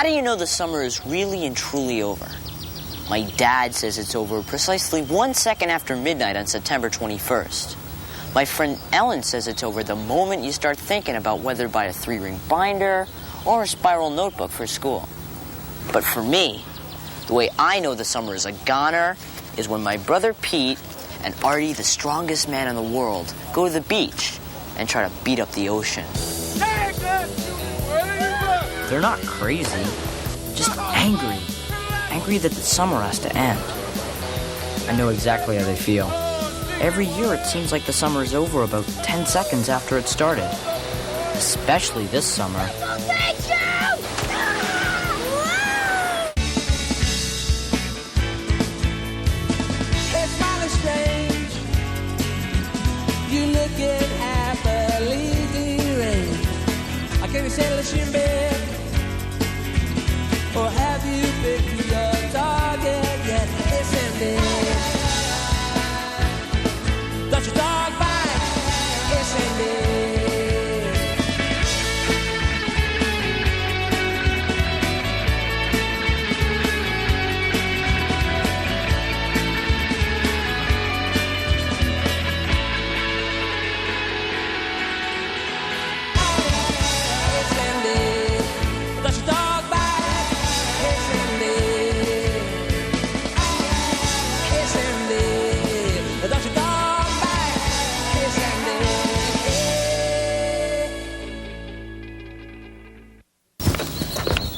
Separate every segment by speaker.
Speaker 1: How do you know the summer is really and truly over? My dad says it's over precisely 1 second after midnight on September 21st. My friend Ellen says it's over the moment you start thinking about whether to buy a 3-ring binder or a spiral notebook for school. But for me, the way I know the summer is a goner is when my brother Pete and Artie, the strongest man in the world, go to the beach and try to beat up the ocean.
Speaker 2: They're not crazy, just angry. Angry that the summer has to end. I know exactly how they feel. Every year it seems like the summer is over about 10 seconds after it started. Especially this summer.
Speaker 3: You looking happily deranged. I can't be settled in bed. Or have you picked your target yet? Listen, babe. Don't your dog bite? Listen, babe.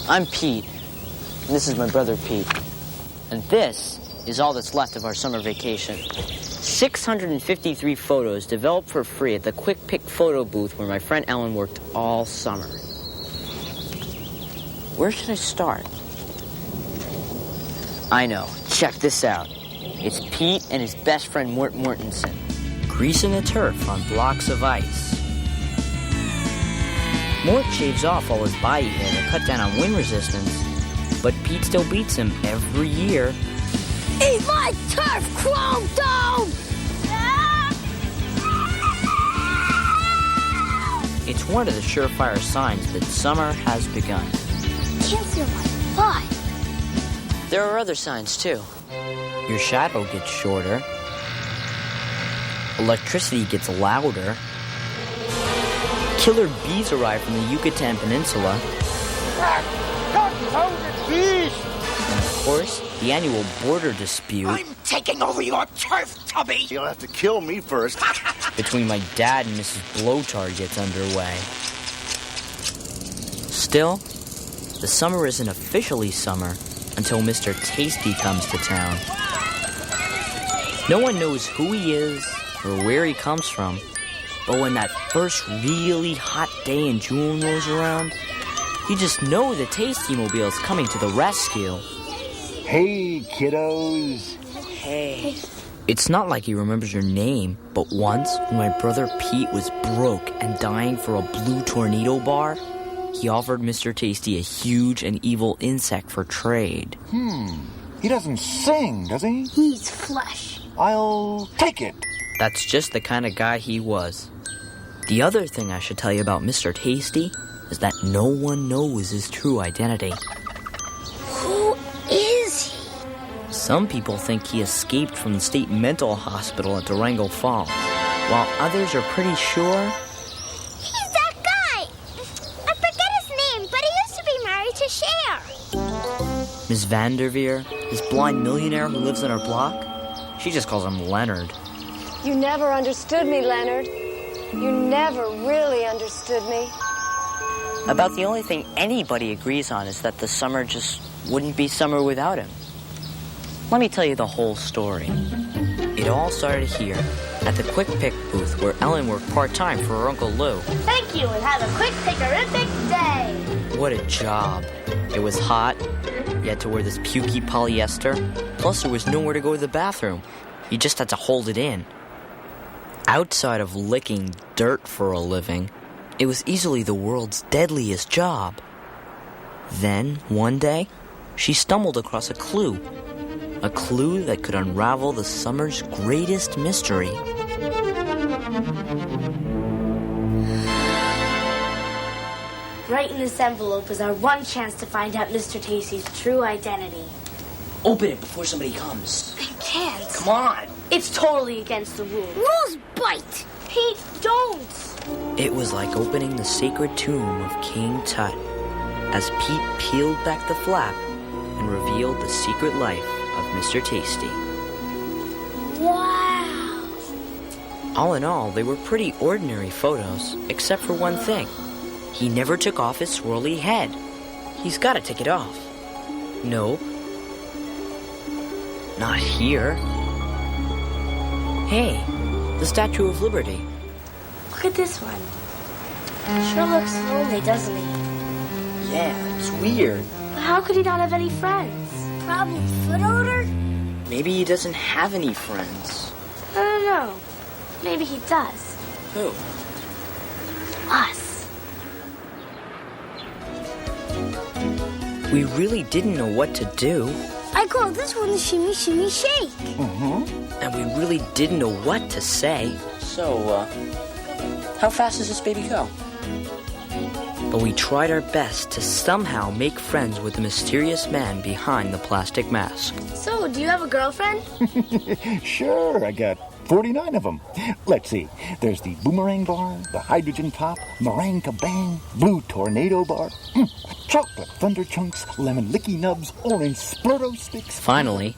Speaker 1: I'm Pete, and this is my brother Pete. And this is all that's left of our summer vacation. 653 photos developed for free at the Quick Pick photo booth where my friend Ellen worked all summer. Where should I start? I know. Check this out. It's Pete and his best friend Mort Mortensen.
Speaker 2: Greasing the turf on blocks of ice. Mort shaves off all his body hair to cut down on wind resistance, but Pete still beats him every year.
Speaker 4: Eat my turf, chrome dome!
Speaker 2: It's one of the surefire signs that summer has begun.
Speaker 4: Can't feel my butt.
Speaker 1: There are other signs, too.
Speaker 2: Your shadow gets shorter. Electricity gets louder. Killer bees arrive from the Yucatan Peninsula. And of course, the annual border dispute.
Speaker 5: I'm taking over your turf, Tubby!
Speaker 6: You'll have to kill me first.
Speaker 2: Between my dad and Mrs. Blowtard gets underway. Still, the summer isn't officially summer until Mr. Tasty comes to town. No one knows who he is or where he comes from. But when that first really hot day in June rolls around, you just know the Tasty Mobile is coming to the rescue.
Speaker 6: Hey, kiddos.
Speaker 1: Hey.
Speaker 2: It's not like he remembers your name, but once, when my brother Pete was broke and dying for a blue tornado bar, he offered Mr. Tasty a huge and evil insect for trade.
Speaker 6: He doesn't sing, does he?
Speaker 4: He eats flesh.
Speaker 6: I'll take it.
Speaker 2: That's just the kind of guy he was. The other thing I should tell you about Mr. Tasty is that no one knows his true identity.
Speaker 4: Who is he?
Speaker 2: Some people think he escaped from the state mental hospital at Durango Falls, while others are pretty sure...
Speaker 4: He's that guy! I forget his name, but he used to be married to Cher.
Speaker 2: Miss Vanderveer, this blind millionaire who lives on our block, she just calls him Leonard.
Speaker 7: You never understood me, Leonard. You never really understood me.
Speaker 1: About the only thing anybody agrees on is that the summer just wouldn't be summer without him. Let me tell you the whole story. It all started here, at the Quick Pick booth where Ellen worked part-time for her Uncle Lou.
Speaker 4: Thank you, and have a quick pickerific day.
Speaker 2: What a job. It was hot. You had to wear this pukey polyester. Plus, there was nowhere to go to the bathroom. You just had to hold it in. Outside of licking dirt for a living, it was easily the world's deadliest job. Then, one day, she stumbled across a clue that could unravel the summer's greatest mystery.
Speaker 8: Right in this envelope is our one chance to find out Mr. Tasty's true identity.
Speaker 1: Open it before somebody comes.
Speaker 8: I can't.
Speaker 1: Come on.
Speaker 8: It's totally against the rules.
Speaker 4: Rules bite.
Speaker 8: Pete, don't!
Speaker 2: It was like opening the sacred tomb of King Tut as Pete peeled back the flap and revealed the secret life of Mr. Tasty.
Speaker 4: Wow.
Speaker 2: All in all, they were pretty ordinary photos, except for one thing. He never took off his swirly head. He's got to take it off. Nope. Not here. Hey, the Statue of Liberty.
Speaker 8: Look at this one. Sure looks lonely, doesn't he?
Speaker 1: Yeah, it's weird.
Speaker 8: But how could he not have any friends?
Speaker 4: Probably foot odor.
Speaker 1: Maybe he doesn't have any friends.
Speaker 8: I don't know. Maybe he does.
Speaker 1: Who?
Speaker 8: Us.
Speaker 2: We really didn't know what to do,
Speaker 4: I call this one the shimmy, shimmy, shake.
Speaker 2: and we really didn't know what to say.
Speaker 1: So, how fast does this baby go?
Speaker 2: But we tried our best to somehow make friends with the mysterious man behind the plastic mask.
Speaker 8: So, do you have a girlfriend?
Speaker 6: Sure, I got 49 of them. Let's see. There's the boomerang bar, the hydrogen pop, meringue kabang, blue tornado bar, chocolate thunder chunks, lemon licky nubs, orange splurto sticks.
Speaker 2: Finally,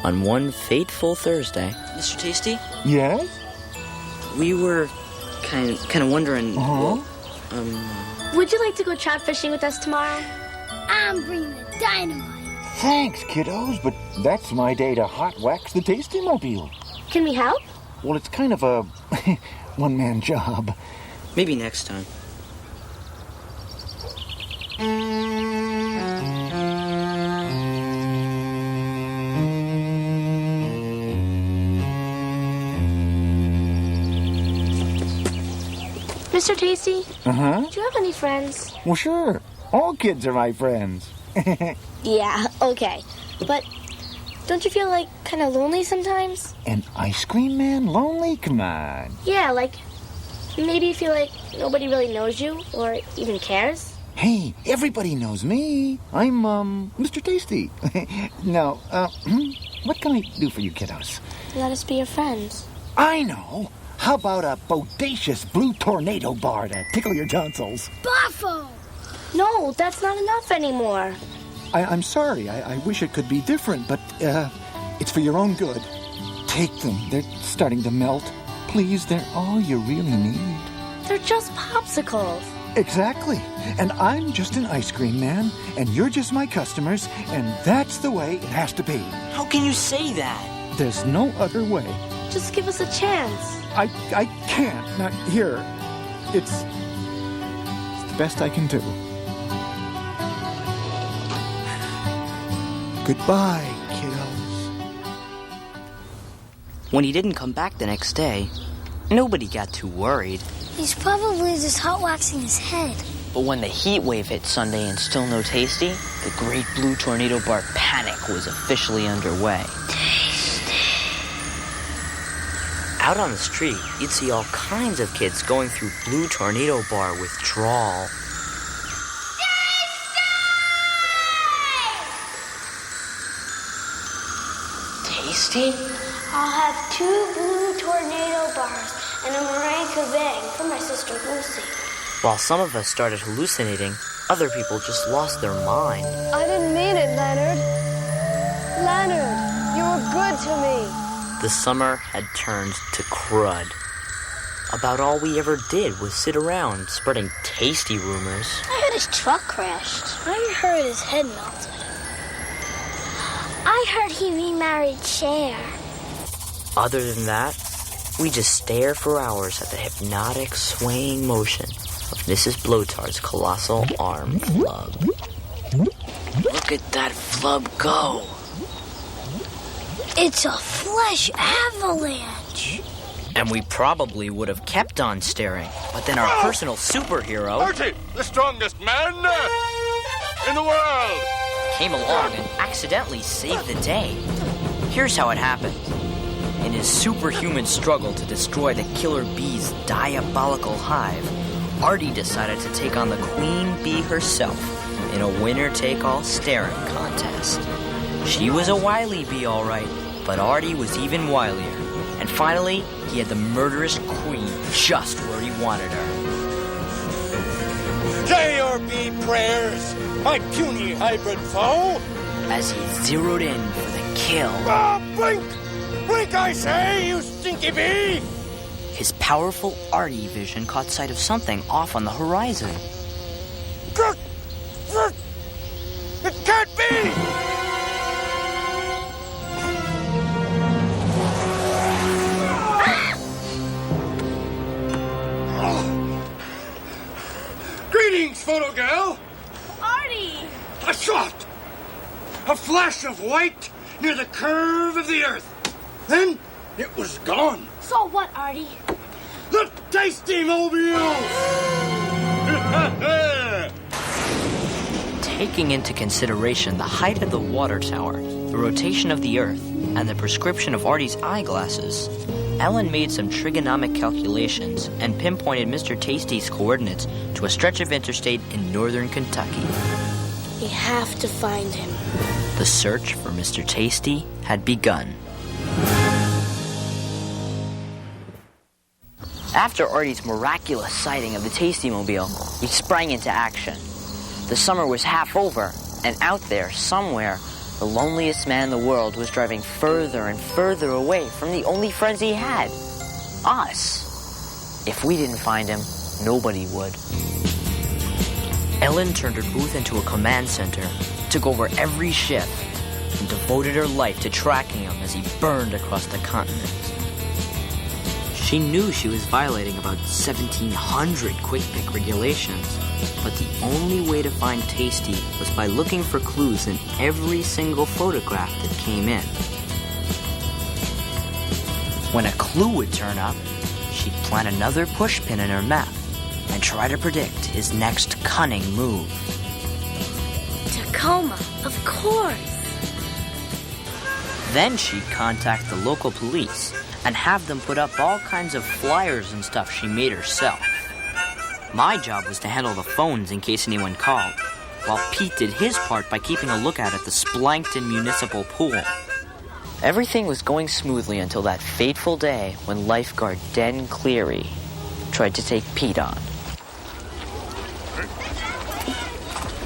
Speaker 2: on one fateful Thursday,
Speaker 1: Mr. Tasty?
Speaker 6: Yes?
Speaker 1: We were kind of wondering.
Speaker 8: Would you like to go trout fishing with us tomorrow?
Speaker 4: I'm bringing the dynamite.
Speaker 6: Thanks, kiddos, but that's my day to hot wax the Tasty Mobile.
Speaker 8: Can we help?
Speaker 6: Well, it's kind of a one-man job.
Speaker 1: Maybe next time.
Speaker 8: Mr. Tasty,
Speaker 6: Uh-huh.
Speaker 8: do you have any friends?
Speaker 6: Well, sure. All kids are my friends.
Speaker 8: Yeah, okay. But don't you feel like kind of lonely sometimes?
Speaker 6: An ice cream man lonely? Come on.
Speaker 8: Yeah, like maybe you feel like nobody really knows you or even cares?
Speaker 6: Hey, everybody knows me. I'm, Mr. Tasty. Now, what can I do for you kiddos?
Speaker 8: Let us be your friends.
Speaker 6: I know. How about a bodacious blue tornado bar to tickle your tonsils?
Speaker 4: Buffo.
Speaker 8: No, that's not enough anymore.
Speaker 6: I'm sorry. I wish it could be different, but, it's for your own good. Take them. They're starting to melt. Please, they're all you really need.
Speaker 8: They're just popsicles.
Speaker 6: Exactly. And I'm just an ice cream man, and you're just my customers, and that's the way it has to be.
Speaker 1: How can you say that?
Speaker 6: There's no other way.
Speaker 8: Just give us a chance.
Speaker 6: I can't. Not here. It's the best I can do. Goodbye, kiddos.
Speaker 2: When he didn't come back the next day, nobody got too worried.
Speaker 4: He's probably just hot waxing his head.
Speaker 1: But when the heat wave hit Sunday and still no Tasty, the Great Blue Tornado Bar panic was officially underway.
Speaker 2: Out on the street, you'd see all kinds of kids going through Blue Tornado Bar withdrawal.
Speaker 1: Tasty?
Speaker 4: I'll have 2 blue tornado bars and a meringue kabang for my sister Lucy.
Speaker 2: While some of us started hallucinating, other people just lost their mind.
Speaker 7: I didn't mean it, Leonard. Leonard, you were good to me.
Speaker 2: The summer had turned to crud. About all we ever did was sit around spreading tasty rumors.
Speaker 4: I heard his truck crashed. I heard his head melted. I heard he remarried Cher.
Speaker 2: Other than that, we just stare for hours at the hypnotic, swaying motion of Mrs. Blowtard's colossal arm flub.
Speaker 1: Look at that flub go.
Speaker 4: It's a flesh avalanche.
Speaker 2: And we probably would have kept on staring, but then our personal superhero
Speaker 9: Artie, the strongest man in the world.
Speaker 2: came along and accidentally saved the day. Here's how it happened. In his superhuman struggle to destroy the killer bee's diabolical hive, Artie decided to take on the queen bee herself in a winner-take-all staring contest. She was a wily bee, all right, but Artie was even wilier. And finally, he had the murderous queen just where he wanted her.
Speaker 5: Say your bee prayers, my puny hybrid foe.
Speaker 2: As he zeroed in for the kill.
Speaker 5: Ah, blink! Blink, I say, you stinky bee!
Speaker 2: His powerful Artie vision caught sight of something off on the horizon.
Speaker 5: It can't be! Greetings, photo gal!
Speaker 4: Artie!
Speaker 5: A shot! A flash of white near the curve of the earth. Then it was gone.
Speaker 4: So what, Artie?
Speaker 5: The tasty mobile!
Speaker 2: Taking into consideration the height of the water tower, the rotation of the earth, and the prescription of Artie's eyeglasses, Ellen made some trigonomic calculations and pinpointed Mr. Tasty's coordinates to a stretch of interstate in northern Kentucky.
Speaker 8: We have to find him.
Speaker 2: The search for Mr. Tasty had begun.
Speaker 1: After Artie's miraculous sighting of the Tasty Mobile, he sprang into action. The summer was half over, and out there, somewhere, the loneliest man in the world was driving further and further away from the only friends he had. Us. If we didn't find him, nobody would.
Speaker 2: Ellen turned her booth into a command center, took over every shift, and devoted her life to tracking him as he burned across the continent. She knew she was violating about 1,700 quick-pick regulations, but the only way to find Tasty was by looking for clues in every single photograph that came in. When a clue would turn up, she'd plant another pushpin in her map and try to predict his next cunning move.
Speaker 8: Tacoma, of course.
Speaker 2: Then she'd contact the local police and have them put up all kinds of flyers and stuff she made herself. My job was to handle the phones in case anyone called, while Pete did his part by keeping a lookout at the Splankton Municipal Pool.
Speaker 1: Everything was going smoothly until that fateful day when lifeguard Den Cleary tried to take Pete on.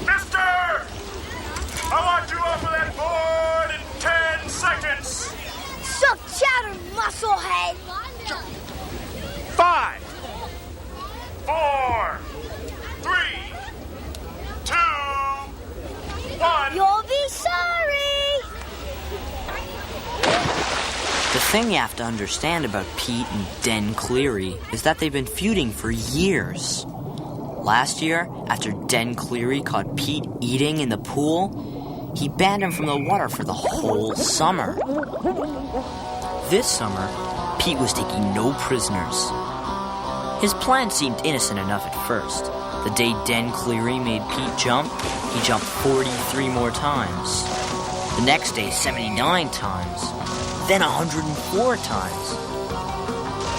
Speaker 9: Mister! I want you off of that board in 10 seconds.
Speaker 4: Suck chatter, musclehead!
Speaker 9: 5, 4, 3, 2, 1.
Speaker 4: You'll be sorry!
Speaker 2: The thing you have to understand about Pete and Den Cleary is that they've been feuding for years. Last year, after Den Cleary caught Pete eating in the pool, he banned him from the water for the whole summer. This summer, Pete was taking no prisoners. His plan seemed innocent enough at first. The day Den Cleary made Pete jump, he jumped 43 more times. The next day, 79 times. Then 104 times.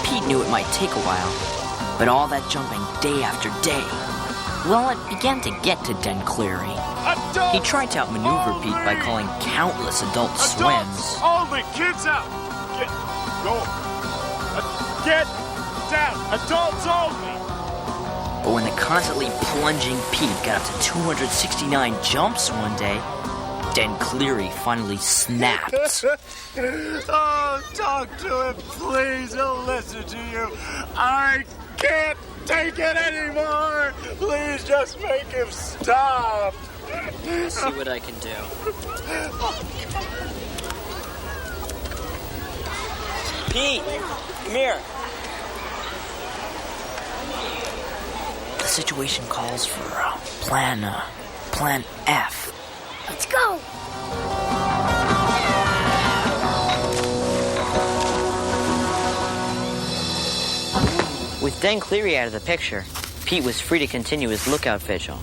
Speaker 2: Pete knew it might take a while, but all that jumping day after day, well, it began to get to Den Cleary. He tried to outmaneuver Pete by calling countless adult swims.
Speaker 9: Only, kids out. Get down. Adults only.
Speaker 2: But when the constantly plunging Pete got up to 269 jumps one day, Den Cleary finally snapped.
Speaker 5: Oh, talk to him, please. He'll listen to you. I can't take it anymore. Please just make him stop.
Speaker 2: See what I can do. Pete, come here. The situation calls for Plan F.
Speaker 4: Let's go!
Speaker 1: With Den Cleary out of the picture, Pete was free to continue his lookout vigil.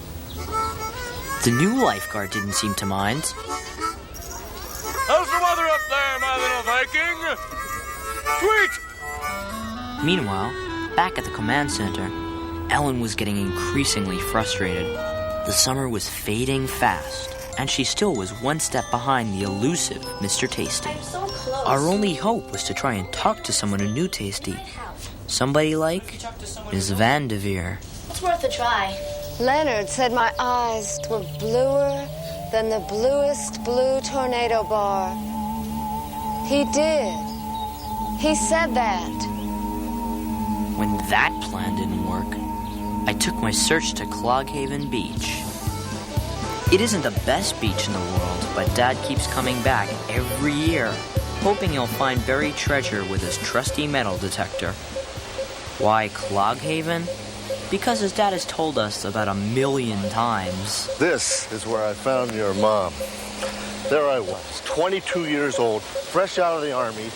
Speaker 2: The new lifeguard didn't seem to mind.
Speaker 9: How's the weather up there, my little Viking? Sweet!
Speaker 2: Meanwhile, back at the command center, Ellen was getting increasingly frustrated. The summer was fading fast, and she still was one step behind the elusive Mr. Tasty.
Speaker 8: So close.
Speaker 2: Our only hope was to try and talk to someone who knew Tasty. Somebody like Ms. Vanderveer.
Speaker 8: It's worth a try.
Speaker 7: Leonard said my eyes were bluer than the bluest blue tornado bar. He did. He said that.
Speaker 2: When that plan didn't work, I took my search to Cloghaven Beach. It isn't the best beach in the world, but Dad keeps coming back every year, hoping he'll find buried treasure with his trusty metal detector. Why Cloghaven? Because his dad has told us about 1,000,000 times.
Speaker 10: This is where I found your mom. There I was, 22 years old, fresh out of the army,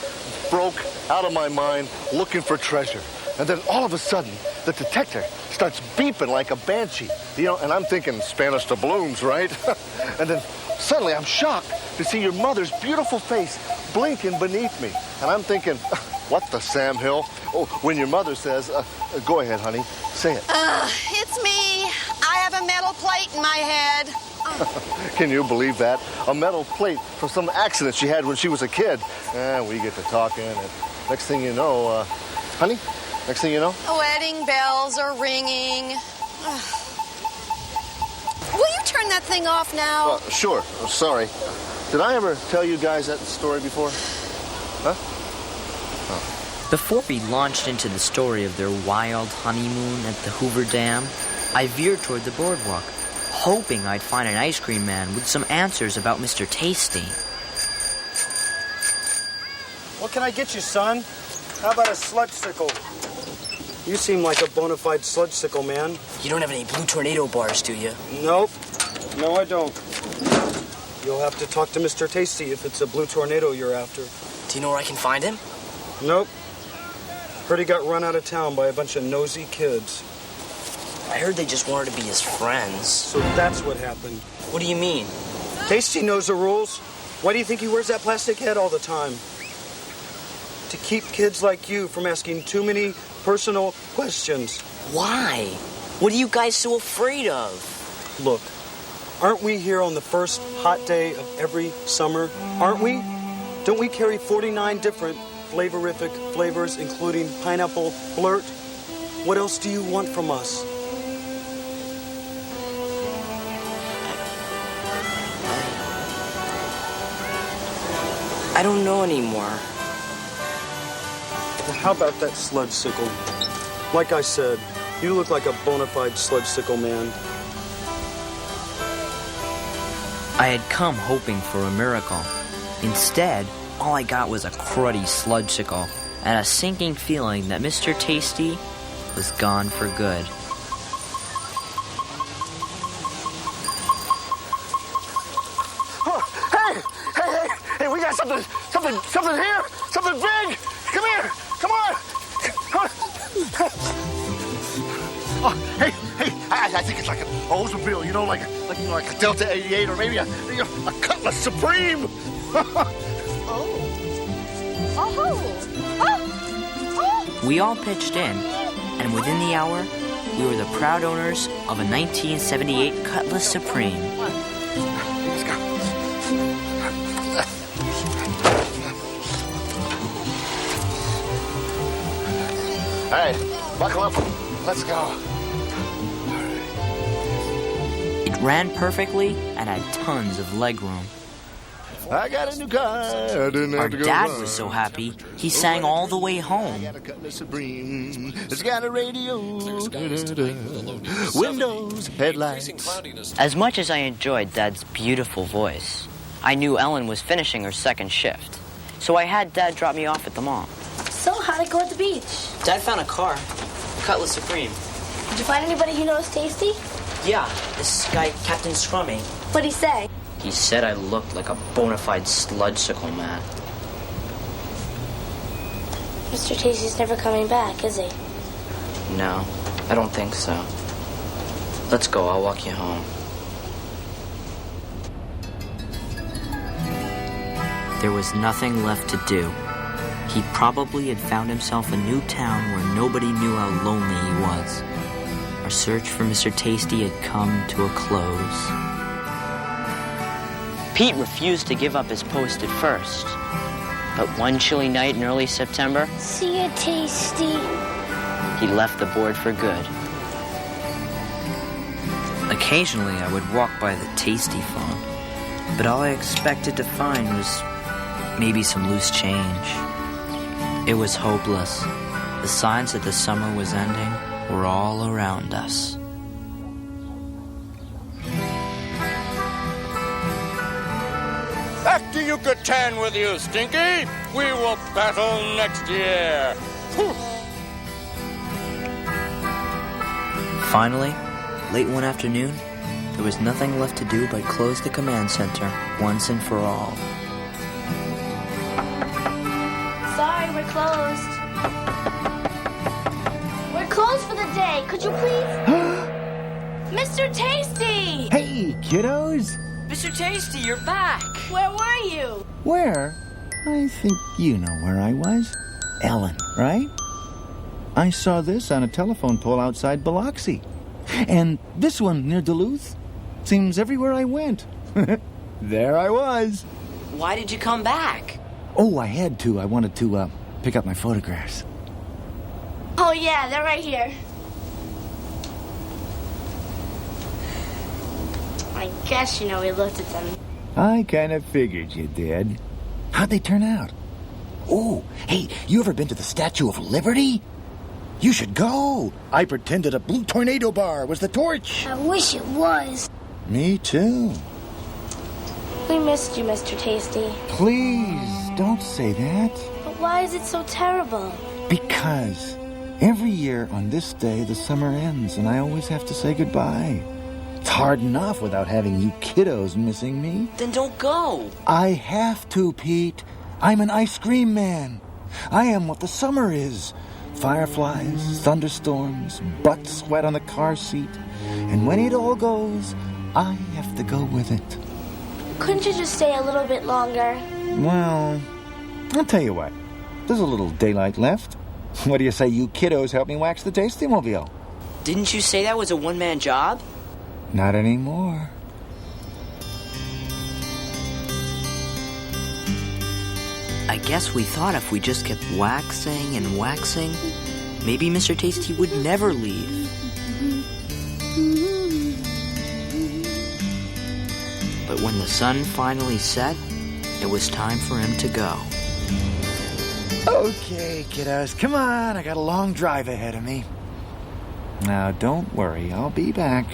Speaker 10: broke, out of my mind, looking for treasure. And then all of a sudden, the detector starts beeping like a banshee. And I'm thinking Spanish doubloons, right? And then suddenly I'm shocked to see your mother's beautiful face blinking beneath me. And I'm thinking, what the Sam Hill? Oh, when your mother says, go ahead, honey, say it.
Speaker 11: It's me. I have a metal plate in my head.
Speaker 10: Can you believe that? A metal plate from some accident she had when she was a kid. And we get to talking, and next thing you know, honey, next thing you know?
Speaker 11: Wedding bells are ringing. Will you turn that thing off now?
Speaker 10: Sure. Oh, sorry. Did I ever tell you guys that story before? Huh?
Speaker 2: Before we launched into the story of their wild honeymoon at the Hoover Dam, I veered toward the boardwalk, hoping I'd find an ice cream man with some answers about Mr. Tasty.
Speaker 12: What can I get you, son? How about a sludge sickle? You seem like a bona fide sludge sickle man.
Speaker 13: You don't have any blue tornado bars, do you?
Speaker 12: Nope. No, I don't. You'll have to talk to Mr. Tasty if it's a blue tornado you're after.
Speaker 13: Do you know where I can find him?
Speaker 12: Nope. Heard he got run out of town by a bunch of nosy kids.
Speaker 13: I heard they just wanted to be his friends.
Speaker 12: So that's what happened.
Speaker 13: What do you mean?
Speaker 12: Tasty knows the rules. Why do you think he wears that plastic head all the time? To keep kids like you from asking too many personal questions.
Speaker 13: Why? What are you guys so afraid of?
Speaker 12: Look, aren't we here on the first hot day of every summer? Aren't we? Don't we carry 49 different flavorific flavors, including pineapple flirt? What else do you want from us?
Speaker 13: I don't know anymore.
Speaker 12: Well, how about that sludge sickle? Like I said, you look like a bona fide sludge sickle man.
Speaker 2: I had come hoping for a miracle. Instead, all I got was a cruddy sludge sickle and a sinking feeling that Mr. Tasty was gone for good.
Speaker 10: Hey, we got something here, something big. Come here, come on. Oh, hey, I think it's like an Oldsmobile, like a Delta 88 or maybe a Cutlass Supreme.
Speaker 2: We all pitched in, and within the hour, we were the proud owners of a 1978 Cutlass Supreme.
Speaker 10: Let's go. All right, buckle up. Let's go.
Speaker 2: It ran perfectly and had tons of legroom.
Speaker 10: I got a new car. I didn't have
Speaker 2: Our
Speaker 10: to go
Speaker 2: dad
Speaker 10: run.
Speaker 2: was so happy, he sang all the way home.
Speaker 10: I got a Cutlass Supreme. It's got a radio. Windows, headlights.
Speaker 1: As much as I enjoyed Dad's beautiful voice, I knew Ellen was finishing her second shift. So I had Dad drop me off at the mall.
Speaker 8: So, how'd it go at the beach?
Speaker 13: Dad found a car. Cutlass Supreme.
Speaker 8: Did you find anybody who knows Tasty?
Speaker 13: Yeah, this guy, Captain Scrummy.
Speaker 8: What'd he say?
Speaker 1: He said I looked like a bona fide sludge sickle man.
Speaker 8: Mr. Tasty's never coming back, is he?
Speaker 1: No, I don't think so. Let's go, I'll walk you home.
Speaker 2: There was nothing left to do. He probably had found himself a new town where nobody knew how lonely he was. our search for Mr. Tasty had come to a close.
Speaker 1: Pete refused to give up his post at first. But one chilly night in early September,
Speaker 4: See you, Tasty.
Speaker 1: he left the board for good.
Speaker 2: Occasionally, I would walk by the Tasty phone, but all I expected to find was maybe some loose change. It was hopeless. The signs that the summer was ending were all around us.
Speaker 5: Back to Yucatan with you, Stinky. We will battle next year.
Speaker 2: Finally, late one afternoon, there was nothing left to do but close the command center once and for all.
Speaker 8: Sorry, we're closed. We're closed for the day. Could you please? Mr. Tasty!
Speaker 6: Hey, kiddos.
Speaker 13: Mr. Tasty, you're back.
Speaker 8: Where were you?
Speaker 6: Where? I think you know where I was. Ellen, right? I saw this on a telephone pole outside Biloxi. And this one near Duluth. Seems everywhere I went. There I was.
Speaker 13: Why did you come back?
Speaker 6: Oh, I had to. I wanted to pick up my photographs.
Speaker 8: Oh, yeah, they're right here. I guess you know we looked at them.
Speaker 6: I kind of figured you did. How'd they turn out? Oh, hey, you ever been to the Statue of Liberty? You should go. I pretended a blue tornado bar was the torch.
Speaker 4: I wish it was.
Speaker 6: Me too.
Speaker 8: We missed you, Mr. Tasty.
Speaker 6: Please, don't say that.
Speaker 8: But why is it so terrible?
Speaker 6: Because every year on this day, the summer ends, and I always have to say goodbye. It's hard enough without having you kiddos missing me.
Speaker 13: Then don't go.
Speaker 6: I have to, Pete. I'm an ice cream man. I am what the summer is. Fireflies, thunderstorms, butt sweat on the car seat. And when it all goes, I have to go with it.
Speaker 8: Couldn't you just stay a little bit longer?
Speaker 6: Well, I'll tell you what. There's a little daylight left. What do you say you kiddos help me wax the Tasty-mobile?
Speaker 13: Didn't you say that was a one-man job?
Speaker 6: Not anymore.
Speaker 2: I guess we thought if we just kept waxing and waxing, maybe Mr. Tasty would never leave. But when the sun finally set, it was time for him to go.
Speaker 6: Okay, kiddos, come on. I got a long drive ahead of me. Now, don't worry. I'll be back.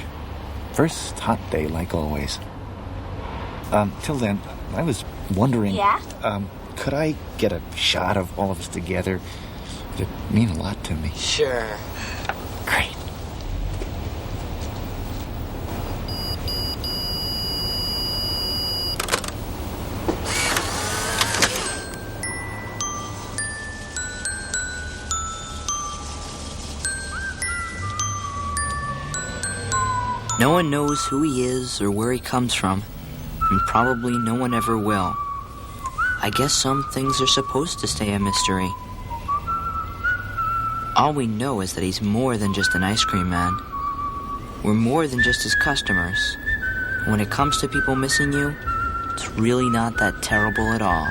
Speaker 6: First hot day, like always. Till then, I was wondering...
Speaker 8: Yeah?
Speaker 6: Could I get a shot of all of us together? It'd mean a lot to me.
Speaker 13: Sure.
Speaker 6: Great.
Speaker 2: No one knows who he is or where he comes from, and probably no one ever will. I guess some things are supposed to stay a mystery. All we know is that he's more than just an ice cream man. We're more than just his customers. When it comes to people missing you, it's really not that terrible at all.